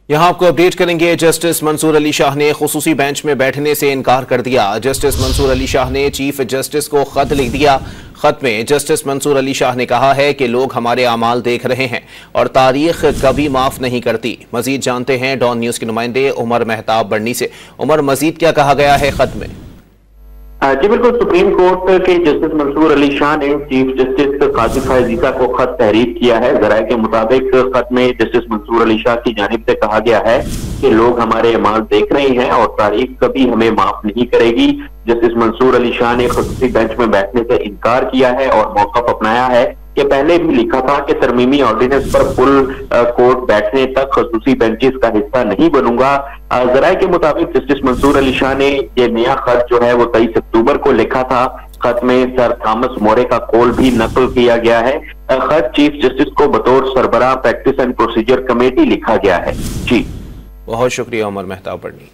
यहाँ आपको अपडेट करेंगे। जस्टिस मंसूर अली शाह ने खुसूसी बेंच में बैठने से इनकार कर दिया। जस्टिस मंसूर अली शाह ने चीफ जस्टिस को खत लिख दिया। खत में जस्टिस मंसूर अली शाह ने कहा है कि लोग हमारे अमाल देख रहे हैं और तारीख कभी माफ नहीं करती। मजीद जानते हैं डॉन न्यूज के नुमाइंदे उमर मेहताब बढ़नी से। उमर, मजीद क्या कहा गया है खत में? जी बिल्कुल, सुप्रीम कोर्ट के जस्टिस मंसूर अली शाह ने चीफ जस्टिस काजी फायजीका को खत तहरीर किया है। जराये के मुताबिक खत में जस्टिस मंसूर अली शाह की जानिब से कहा गया है कि लोग हमारे अमाल देख रहे हैं और तारीख कभी हमें माफ नहीं करेगी। जस्टिस मंसूर अली शाह ने खुसूसी बेंच में बैठने से इनकार किया है और मौक़िफ़ अपनाया है कि पहले भी लिखा था कि तरमीमी ऑर्डिनेंस पर फुल कोर्ट बैठने तक खुसूसी बेंचेस का हिस्सा नहीं बनूंगा। जराये के मुताबिक जस्टिस मंसूर अली शाह ने ये नया खत जो है वो 23 अक्टूबर को लिखा था। खत में सर थॉमस मोरे का कॉल भी नकल किया गया है। खत चीफ जस्टिस को बतौर सरबराह प्रैक्टिस एंड प्रोसीजर कमेटी लिखा गया है। जी बहुत शुक्रिया उमर मेहताब बढ़नी।